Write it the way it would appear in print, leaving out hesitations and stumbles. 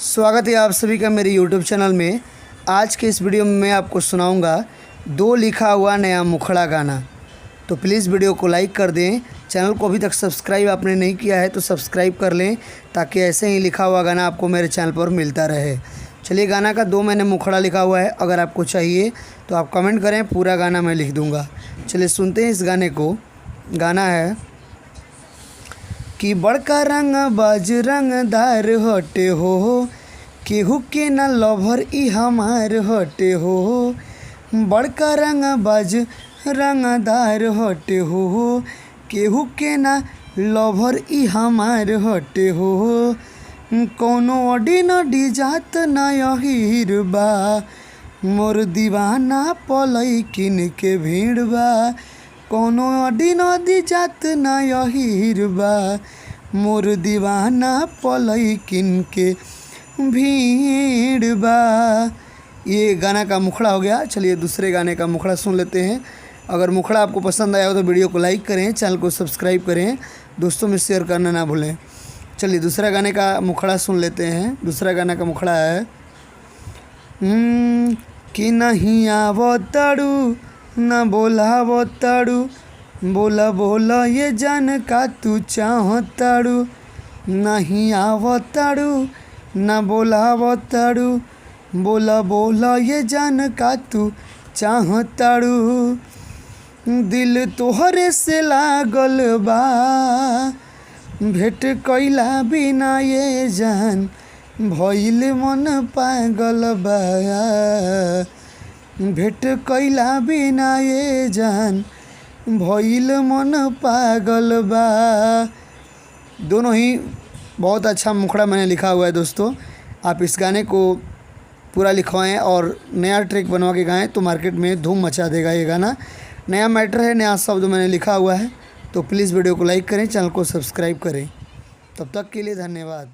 स्वागत है आप सभी का मेरे YouTube चैनल में। आज के इस वीडियो में मैं आपको सुनाऊंगा दो लिखा हुआ नया मुखड़ा गाना। तो प्लीज़ वीडियो को लाइक कर दें। चैनल को अभी तक सब्सक्राइब आपने नहीं किया है तो सब्सक्राइब कर लें, ताकि ऐसे ही लिखा हुआ गाना आपको मेरे चैनल पर मिलता रहे। चलिए, गाना का दो मैंने मुखड़ा लिखा हुआ है। अगर आपको चाहिए तो आप कमेंट करें, पूरा गाना मैं लिख दूँगा। चलिए सुनते हैं इस गाने को। गाना है कि बड़का रंग बाज रंगदार हटे हो, केहू के ना लभर ई हमार हटे हो। बड़का रंग बाज रंगदार हटे हो, केहू के ना लभर ई हमार हटे हो। कोनो अडी नडी जात ना यहीर बा, मोर दीवाना पलई किन के भीड़ बा। कोनो अडी नदी जात ना यहीर बा, मोर दीवाना पलई किन के भीड़ बा। ये गाना का मुखड़ा हो गया। चलिए दूसरे गाने का मुखड़ा सुन लेते हैं। अगर मुखड़ा आपको पसंद आया हो तो वीडियो को लाइक करें, चैनल को सब्सक्राइब करें, दोस्तों में शेयर करना ना भूलें। चलिए दूसरा गाने का मुखड़ा सुन लेते हैं। दूसरा गाना का मुखड़ा है कि नहीं आवताड़ू ना बोलावताड़ू, बोला बोला ये जान का तू चाहताड़ू। नहीं आवताड़ू ना बोलावताड़ू, बोला बोला ये जान का तू चाहताड़ू। दिल तोहरे से लागल बा, भेंट कइला बिना ये जान भइल मन पागल बा। भेंट कइला बिना ये जान भइल मन पागल बा। दोनों ही बहुत अच्छा मुखड़ा मैंने लिखा हुआ है दोस्तों। आप इस गाने को पूरा लिखवाएं और नया ट्रैक बनवा के गाएं तो मार्केट में धूम मचा देगा। ये गाना नया मैटर है, नया शब्द मैंने लिखा हुआ है। तो प्लीज़ वीडियो को लाइक करें, चैनल को सब्सक्राइब करें। तब तक के लिए धन्यवाद।